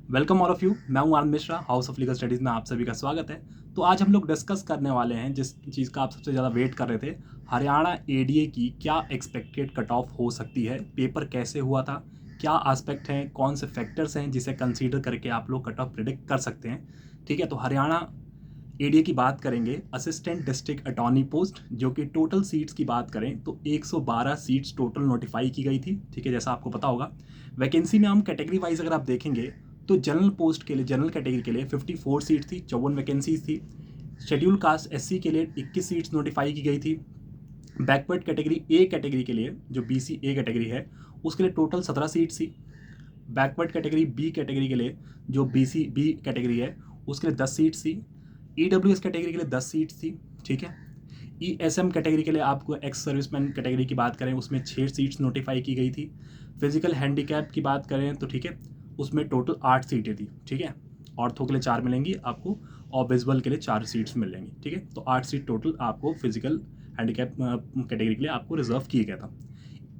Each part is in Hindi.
Welcome all of you. मैं हूं Anand Mishra, House of Legal Studies में आप सभी का स्वागत है। तो आज हम लोग डिस्कस करने वाले हैं जिस चीज़ का आप सबसे ज़्यादा वेट कर रहे थे, हरियाणा एडीए की क्या एक्सपेक्टेड कट ऑफ हो सकती है, पेपर कैसे हुआ था, क्या एस्पेक्ट हैं, कौन से फैक्टर्स हैं जिसे कंसीडर करके आप लोग कट ऑफ प्रिडिक्ट कर सकते हैं। ठीक है, तो हरियाणा एडीए की बात करेंगे, असिस्टेंट डिस्ट्रिक्ट अटॉर्नी पोस्ट, जो कि टोटल सीट्स की बात करें तो 112 सीट्स टोटल नोटिफाई की गई थी। ठीक है, जैसा आपको पता होगा। वैकेंसी में हम कैटेगरी वाइज अगर आप देखेंगे तो जनरल पोस्ट के लिए, जनरल कैटेगरी के लिए 54 सीट थी, 54 वैकेंसीज थी। शेड्यूल कास्ट एससी के लिए 21 सीट्स नोटिफाई की गई थी। बैकवर्ड कैटेगरी ए कैटेगरी के लिए, जो बीसी ए कैटेगरी है, उसके लिए टोटल 17 सीट्स थी। बैकवर्ड कैटेगरी बी कैटेगरी के लिए, जो बीसी बी कैटेगरी है, उसके लिए 10 सीट्स थी। ईडब्ल्यूएस कैटेगरी के लिए 10 सीट्स थी। ठीक है। ईएसएम कैटेगरी के लिए आपको एक्स सर्विसमैन कैटेगरी की बात करें, उसमें 6 सीट्स नोटिफाई की गई थी। फिजिकल हैंडीकैप की बात करें तो ठीक है, उसमें टोटल 8 सीटें थी। ठीक है, ऑर्थो के लिए 4 मिलेंगी आपको और विजुअल के लिए 4 सीट्स मिलेंगी। ठीक है, तो 8 सीट टोटल आपको फिजिकल हैंडीकैप कैटेगरी के लिए आपको रिजर्व किया गया था।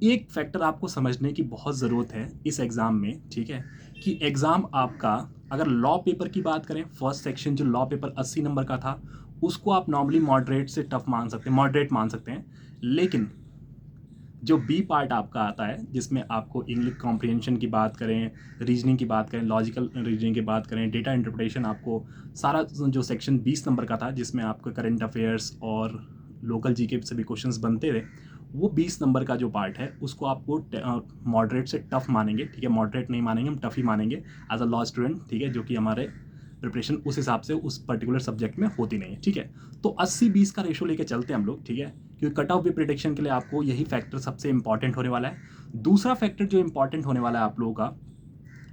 एक फैक्टर आपको समझने की बहुत ज़रूरत है इस एग्ज़ाम में, ठीक है, कि एग्ज़ाम आपका, अगर लॉ पेपर की बात करें, फर्स्ट सेक्शन जो लॉ पेपर 80 नंबर का था, उसको आप नॉर्मली मॉडरेट से टफ मान सकते हैं, मॉडरेट मान सकते हैं। लेकिन जो बी पार्ट आपका आता है, जिसमें आपको इंग्लिश कॉम्प्रिहेंशन की बात करें, रीजनिंग की बात करें, लॉजिकल रीजनिंग की बात करें, डेटा इंटरप्रिटेशन, आपको सारा जो सेक्शन 20 नंबर का था, जिसमें आपको करंट अफेयर्स और लोकल जीके से भी क्वेश्चंस बनते थे, वो 20 नंबर का जो पार्ट है उसको आपको मॉडरेट से टफ मानेंगे। ठीक है, मॉडरेट नहीं मानेंगे, हम टफ ही मानेंगे एज अ लॉ स्टूडेंट। ठीक है, जो कि हमारे प्रिपरेशन उस हिसाब से उस पर्टिकुलर सब्जेक्ट में होती नहीं है। ठीक है, तो 80-20 का रेशो लेके चलते हैं हम लोग। ठीक है, क्योंकि कट ऑफ भी प्रिडिक्शन के लिए आपको यही फैक्टर सबसे इंपॉर्टेंट होने वाला है। दूसरा फैक्टर जो इंपॉर्टेंट होने वाला है आप लोगों का,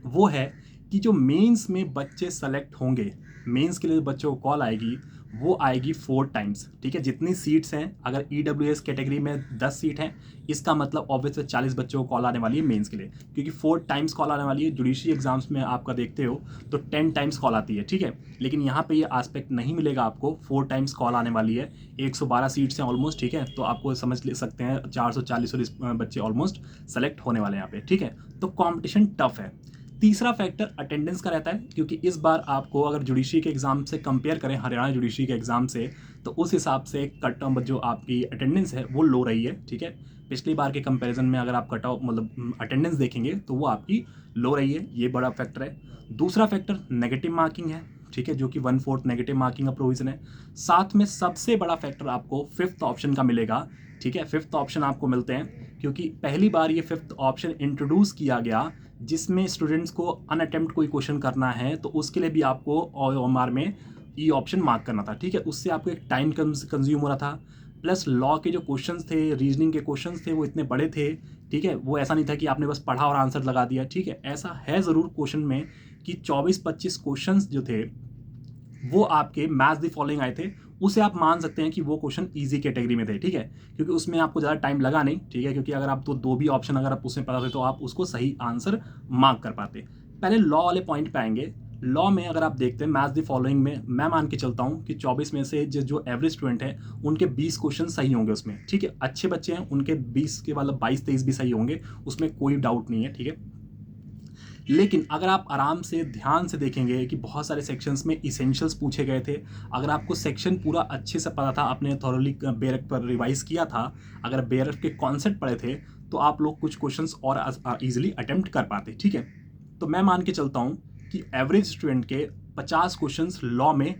वो है कि जो मेंस में बच्चे सेलेक्ट होंगे, मेंस के लिए बच्चों को कॉल आएगी, वो आएगी 4 टाइम्स। ठीक है, जितनी सीट्स हैं, अगर ईडब्ल्यूएस कैटेगरी में 10 सीट हैं, इसका मतलब ऑब्वियसली 40 बच्चों को कॉल आने वाली है मेंस के लिए, क्योंकि 4 टाइम्स कॉल आने वाली है। जुडिशरी एग्जाम्स में आपका देखते हो तो 10 टाइम्स कॉल आती है। ठीक है, लेकिन यहाँ पे ये एस्पेक्ट नहीं मिलेगा आपको, 4 टाइम्स कॉल आने वाली है। 112 सीट्स हैं ऑलमोस्ट। ठीक है, तो आपको समझ ले सकते हैं 440 बच्चे ऑलमोस्ट सेलेक्ट होने वाले हैं यहाँ पे। ठीक है, तो कॉम्पिटिशन टफ है। तीसरा फैक्टर अटेंडेंस का रहता है, क्योंकि इस बार आपको अगर जुडिशरी के एग्जाम से कंपेयर करें हरियाणा जुडिशरी के एग्जाम से, तो उस हिसाब से कट ऑफ जो आपकी अटेंडेंस है वो लो रही है। ठीक है, पिछली बार के कंपैरिजन में अगर आप कट ऑफ मतलब अटेंडेंस देखेंगे तो वो आपकी लो रही है, ये बड़ा फैक्टर है। दूसरा फैक्टर नेगेटिव मार्किंग है। ठीक है, जो कि 1/4 नेगेटिव मार्किंग का प्रोविजन है। साथ में सबसे बड़ा फैक्टर आपको फिफ्थ ऑप्शन का मिलेगा। ठीक है, फिफ्थ ऑप्शन आपको मिलते हैं क्योंकि पहली बार ये फिफ्थ ऑप्शन इंट्रोड्यूस किया गया, जिसमें स्टूडेंट्स को अनअटेम्प्ट कोई क्वेश्चन करना है तो उसके लिए भी आपको ओएमआर में ये ऑप्शन मार्क करना था। ठीक है, उससे आपको एक टाइम कंज्यूम हो रहा था, प्लस लॉ के जो क्वेश्चंस थे, रीजनिंग के क्वेश्चंस थे, वो इतने बड़े थे। ठीक है, वो ऐसा नहीं था कि आपने बस पढ़ा और आंसर लगा दिया। ठीक है, ऐसा है ज़रूर क्वेश्चन में कि 24-25 क्वेश्चंस जो थे वो आपके मैच द फॉलोइंग आए थे। उसे आप मान सकते हैं कि वो क्वेश्चन इजी कैटेगरी में थे। ठीक है, क्योंकि उसमें आपको ज़्यादा टाइम लगा नहीं। ठीक है, क्योंकि अगर आप तो दो भी ऑप्शन अगर आप उसमें पता थे तो आप उसको सही आंसर मार्क कर पाते। पहले लॉ वाले पॉइंट पे आएंगे। लॉ में अगर आप देखते हैं मैच द फॉलोइंग में, मैं मान के चलता हूँ कि 24 में से जो एवरेज स्टूडेंट है उनके 20 क्वेश्चन सही होंगे उसमें। ठीक है, अच्छे बच्चे हैं उनके 20 के मतलब 22-23 भी सही होंगे, उसमें कोई डाउट नहीं है। ठीक है, लेकिन अगर आप आराम से ध्यान से देखेंगे कि बहुत सारे सेक्शंस में इसेंशियल्स पूछे गए थे, अगर आपको सेक्शन पूरा अच्छे से पता था, आपने थॉरली बेरक पर रिवाइज किया था, अगर बेरक के कॉन्सेप्ट पढ़े थे, तो आप लोग कुछ क्वेश्चंस और इजीली अटेम्प्ट कर पाते। ठीक है, तो मैं मान के चलता हूँ कि एवरेज स्टूडेंट के 50 क्वेश्चंस लॉ में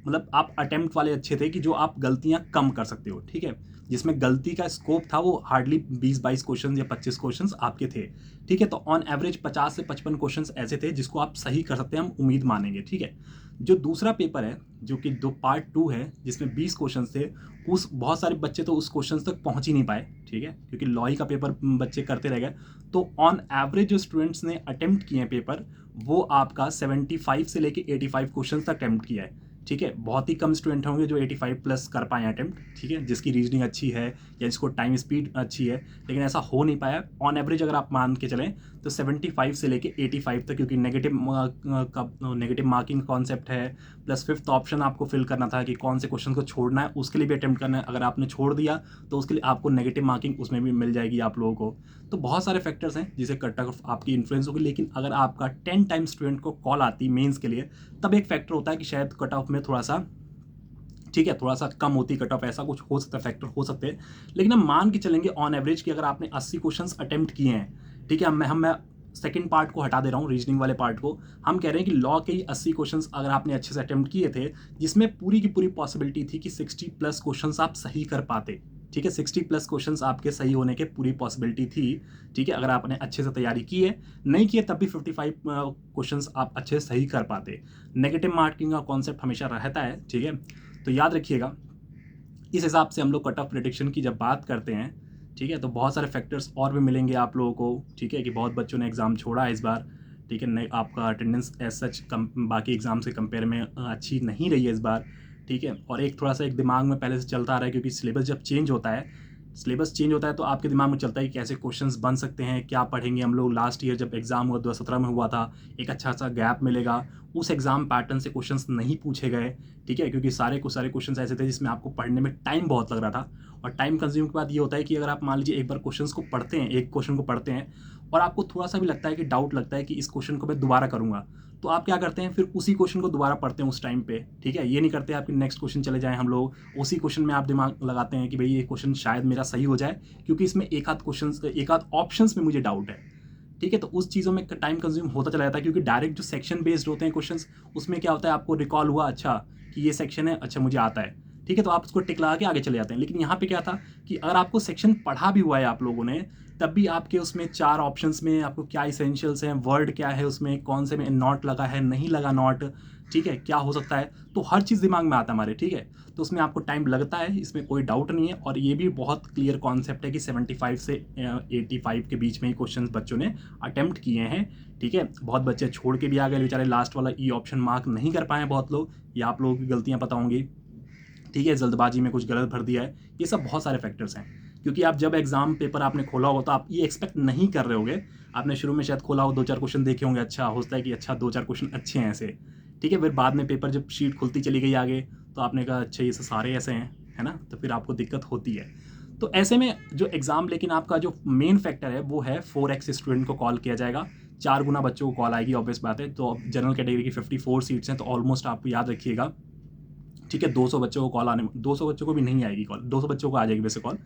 मतलब आप अटेम्प्ट वाले अच्छे थे कि जो आप गलतियां कम कर सकते हो। ठीक है, जिसमें गलती का स्कोप था वो हार्डली 20-22 क्वेश्चन या 25 क्वेश्चन आपके थे। ठीक है, तो ऑन एवरेज 50 से 55 क्वेश्चन ऐसे थे जिसको आप सही कर सकते हैं, हम उम्मीद मानेंगे। ठीक है, जो दूसरा पेपर है जो कि दो पार्ट 2 है, जिसमें 20 क्वेश्चन थे, उस बहुत सारे बच्चे तो उस क्वेश्चन तक पहुंच ही नहीं पाए। ठीक है, क्योंकि लॉ ही का पेपर बच्चे करते रह गए। तो ऑन एवरेज जो स्टूडेंट्स ने अटेम्प्ट किए हैं पेपर, वो आपका 75 से लेके 85 क्वेश्चन तक अटेम्प्ट किया है। ठीक है, बहुत ही कम स्टूडेंट होंगे जो 85 प्लस कर पाएँ अटेम्प्ट, ठीक है, जिसकी रीजनिंग अच्छी है या जिसको टाइम स्पीड अच्छी है, लेकिन ऐसा हो नहीं पाया। ऑन एवरेज अगर आप मान के चलें तो 75 से लेके 85 तक, क्योंकि नेगेटिव मार्किंग कॉन्सेप्ट है, प्लस फिफ्थ ऑप्शन आपको फिल करना था कि कौन से क्वेश्चन को छोड़ना है, उसके लिए भी अटेम्प्ट करना है। अगर आपने छोड़ दिया तो उसके लिए आपको नेगेटिव मार्किंग उसमें भी मिल जाएगी आप लोगों को। तो बहुत सारे फैक्टर्स हैं जिसे कट ऑफ आपकी इन्फ्लुएंस होगी, लेकिन अगर आपका 10 टाइम स्टूडेंट को कॉल आती मेंस के लिए, तब एक फैक्टर होता है कि शायद कट ऑफ में थोड़ा सा, ठीक है, थोड़ा सा कम होती कट ऑफ, ऐसा कुछ हो सकता है, फैक्टर हो सकते हैं। लेकिन हम मान के चलेंगे ऑन एवरेज कि अगर आपने 80 क्वेश्चंस अटेम्प्ट किए हैं, ठीक है, मैं सेकंड पार्ट को हटा दे रहा हूँ, रीजनिंग वाले पार्ट को। हम कह रहे हैं कि लॉ के ही 80 क्वेश्चंस अगर आपने अच्छे से अटेम्प्ट किए थे, जिसमें पूरी की पूरी पॉसिबिलिटी थी कि 60 प्लस क्वेश्चंस आप सही कर पाते, ठीक है, 60 प्लस क्वेश्चंस आपके सही होने के पूरी पॉसिबिलिटी थी, ठीक है, अगर आपने अच्छे से तैयारी की है। नहीं किए तब भी 55 क्वेश्चंस आप अच्छे से सही कर पाते। नेगेटिव मार्किंग का कॉन्सेप्ट हमेशा रहता है, ठीक है, तो याद रखिएगा। इस हिसाब से हम लोग कट ऑफ प्रेडिक्शन की जब बात करते हैं, ठीक है, तो बहुत सारे फैक्टर्स और भी मिलेंगे आप लोगों को, ठीक है, कि बहुत बच्चों ने एग्ज़ाम छोड़ा है इस बार, ठीक है, आपका अटेंडेंस एज सच कम बाकी एग्ज़ाम से कंपेयर में अच्छी नहीं रही है इस बार, ठीक है, और एक थोड़ा सा एक दिमाग में पहले से चलता आ रहा है, क्योंकि सिलेबस जब चेंज होता है, तो आपके दिमाग में चलता है कि कैसे क्वेश्चंस बन सकते हैं, क्या पढ़ेंगे हम लोग। लास्ट ईयर जब एग्ज़ाम हुआ 2017 में हुआ था, एक अच्छा सा गैप मिलेगा, उस एग्ज़ाम पैटर्न से क्वेश्चंस नहीं पूछे गए, ठीक है, क्योंकि सारे क्वेश्चंस ऐसे थे जिसमें आपको पढ़ने में टाइम बहुत लग रहा था। और टाइम कंज्यूम के बाद ये होता है कि अगर आप मान लीजिए एक बार क्वेश्चंस को पढ़ते हैं, एक क्वेश्चन को पढ़ते हैं और आपको थोड़ा सा भी लगता है कि डाउट लगता है कि इस क्वेश्चन को मैं दोबारा करूँगा, तो आप क्या करते हैं, फिर उसी क्वेश्चन को दोबारा पढ़ते हैं उस टाइम पे, ठीक है। ये नहीं करते आप कि नेक्स्ट क्वेश्चन चले जाएं हम लोग, उसी क्वेश्चन में आप दिमाग लगाते हैं कि भाई ये क्वेश्चन शायद मेरा सही हो जाए, क्योंकि इसमें एक आध ऑप्शंस में मुझे डाउट है, ठीक है। तो उस चीज़ों में टाइम कंज्यूम होता चला जाता है, क्योंकि डायरेक्ट जो सेक्शन बेस्ड होते हैं क्वेश्चंस, उसमें क्या होता है, आपको रिकॉल हुआ अच्छा कि ये सेक्शन है, अच्छा मुझे आता है, ठीक है, तो आप उसको टिक लगा के आगे चले जाते हैं। लेकिन यहाँ पे क्या था कि अगर आपको सेक्शन पढ़ा भी हुआ है आप लोगों ने, तब भी आपके उसमें 4 ऑप्शंस में आपको क्या इसेंशियल्स हैं, वर्ड क्या है उसमें, कौन से में नॉट लगा है, नहीं लगा नॉट, ठीक है, क्या हो सकता है, तो हर चीज़ दिमाग में आता है हमारे, ठीक है। तो उसमें आपको टाइम लगता है, इसमें कोई डाउट नहीं है। और ये भी बहुत क्लियर कॉन्सेप्ट है कि 75 से 85 के बीच में ही क्वेश्चन बच्चों ने अटेम्प्ट किए हैं, ठीक है। बहुत बच्चे छोड़ के भी आ गए बेचारे, लास्ट वाला ई ऑप्शन मार्क नहीं कर पाए बहुत लोग, या आप लोगों की गलतियाँ पता होंगी, ठीक है, जल्दबाजी में कुछ गलत भर दिया है। ये सब बहुत सारे फैक्टर्स हैं, क्योंकि आप जब एग्जाम पेपर आपने खोला होगा तो आप ये एक्सपेक्ट नहीं कर रहे होगे। आपने शुरू में शायद खोला हो, 2-4 क्वेश्चन देखे होंगे, अच्छा होता है कि अच्छा 2-4 क्वेश्चन अच्छे हैं ऐसे, ठीक है। फिर बाद में पेपर जब शीट खुलती चली गई आगे, तो आपने कहा अच्छा ये सारे ऐसे हैं, है ना, तो फिर आपको दिक्कत होती है। तो ऐसे में जो एग्ज़ाम, लेकिन आपका जो मेन फैक्टर है वो है 4x स्टूडेंट को कॉल किया जाएगा, 4 गुना बच्चों को कॉल आएगी, ऑब्वियस बात है। तो जनरल कैटेगरी की 54 सीट्स हैं, तो ऑलमोस्ट आप याद रखिएगा, ठीक है, 200 बच्चों को कॉल आने, 200 बच्चों को भी नहीं आएगी कॉल, 200 बच्चों को आ जाएगी वैसे कॉल,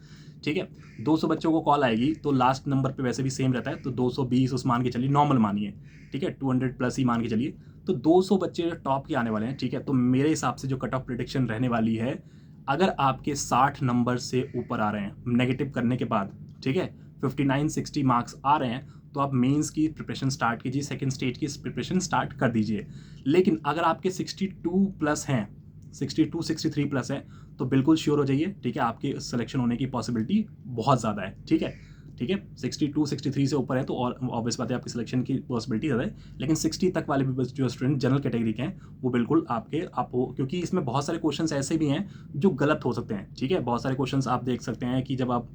ठीक है। 200 बच्चों को कॉल आएगी तो लास्ट नंबर पे वैसे भी सेम रहता है, तो 220 उस मान के चलिए, नॉर्मल मानिए, ठीक है, 200 प्लस ही मान के चलिए, तो 200 बच्चे टॉप के आने वाले हैं, ठीक है। तो मेरे हिसाब से जो कट ऑफ प्रेडिक्शन रहने वाली है, अगर आपके 60 नंबर से ऊपर आ रहे हैं नेगेटिव करने के बाद, ठीक है, 59-60 मार्क्स आ रहे हैं, तो आप मेंस की प्रिपरेशन स्टार्ट कीजिए, सेकंड स्टेज की प्रिपरेशन स्टार्ट कर दीजिए। लेकिन अगर आपके 62 प्लस हैं, 62-63 प्लस है, तो बिल्कुल श्योर हो जाइए, ठीक है, आपके सिलेक्शन होने की पॉसिबिलिटी बहुत ज़्यादा है, ठीक है, ठीक है। 62-63 से ऊपर है तो और ऑब्वियस बात है आपकी सिलेक्शन की पॉसिबिलिटी ज़्यादा है। लेकिन 60 तक वाले भी जो स्टूडेंट जनरल कैटेगरी के हैं, वो बिल्कुल आप हो, क्योंकि इसमें बहुत सारे क्वेश्चंस ऐसे भी हैं जो गलत हो सकते हैं, ठीक है। बहुत सारे क्वेश्चंस आप देख सकते हैं कि जब आप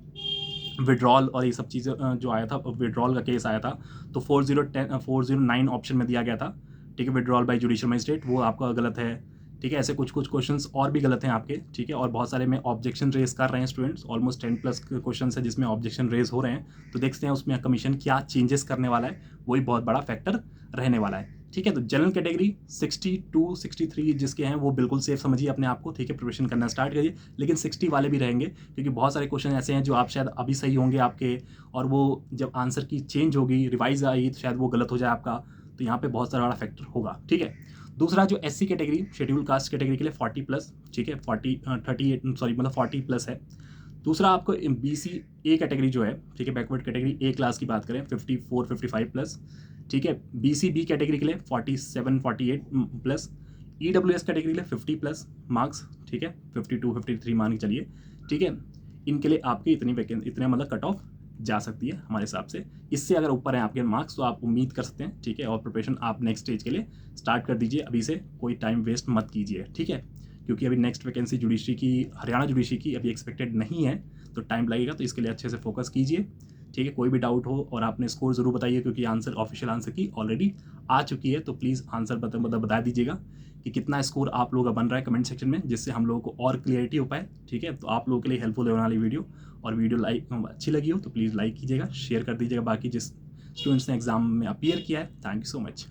विड्रॉल और ये सब चीज़ें जो आया था, विड्रॉल का केस आया था, तो 409 ऑप्शन में दिया गया था, ठीक है, विड्रॉल बाय जुडिशियल मजिस्ट्रेट, वो आपका गलत है, ठीक है। ऐसे कुछ क्वेश्चंस और भी गलत हैं आपके, ठीक है। और बहुत सारे में ऑब्जेक्शन रेज कर रहे हैं स्टूडेंट्स, ऑलमोस्ट 10 प्लस क्वेश्चन है जिसमें ऑब्जेक्शन रेज हो रहे हैं, तो देखते हैं उसमें कमीशन क्या चेंजेस करने वाला है, वही बहुत बड़ा फैक्टर रहने वाला है, ठीक है। तो जनरल कैटेगरी 62-63 जिसके हैं वो बिल्कुल सेफ समझिए अपने आप को, ठीक है, प्रिपरेशन करना स्टार्ट करिए। लेकिन 60 वाले भी रहेंगे, क्योंकि बहुत सारे क्वेश्चन ऐसे हैं जो आप शायद अभी सही होंगे आपके, और वो जब आंसर की चेंज होगी, रिवाइज आई, तो शायद वो गलत हो जाए आपका, तो यहाँ पे बहुत सारा बड़ा फैक्टर होगा, ठीक है। दूसरा जो SC category, schedule caste category के लिए 40 प्लस, ठीक है, 40 प्लस है। दूसरा आपको BC A कैटेगरी जो है, ठीक है, बैकवर्ड कैटेगरी A क्लास की बात करें, 54-55 प्लस, ठीक है। BC B कैटेगरी के लिए 47-48 प्लस, EWS कैटेगरी के लिए 50 प्लस मार्क्स, ठीक है, 52-53 मान के चलिए, ठीक है। इनके लिए आपकी इतने मतलब कट ऑफ जा सकती है हमारे हिसाब से। इससे अगर ऊपर हैं आपके मार्क्स तो आप उम्मीद कर सकते हैं, ठीक है। और प्रिपरेशन आप नेक्स्ट स्टेज के लिए स्टार्ट कर दीजिए अभी से, कोई टाइम वेस्ट मत कीजिए, ठीक है। क्योंकि अभी नेक्स्ट वैकेंसी जुडिशरी की, हरियाणा जुडिशरी की अभी एक्सपेक्टेड नहीं है, तो टाइम लगेगा, तो इसके लिए अच्छे से फोकस कीजिए, ठीक है। कोई भी डाउट हो और आपने स्कोर ज़रूर बताइए, क्योंकि आंसर, ऑफिशियल आंसर की ऑलरेडी आ चुकी है, तो प्लीज़ आंसर बता दीजिएगा कि कितना स्कोर आप लोगों का बन रहा है कमेंट सेक्शन में, जिससे हम लोगों को और क्लियरिटी हो पाए, ठीक है। तो आप लोगों के लिए हेल्पफुल होने वाली वीडियो, और वीडियो लाइक अच्छी लगी हो तो प्लीज़ लाइक कीजिएगा, शेयर कर दीजिएगा बाकी जिस स्टूडेंट्स ने एग्जाम में अपीयर किया है। Thank you so much.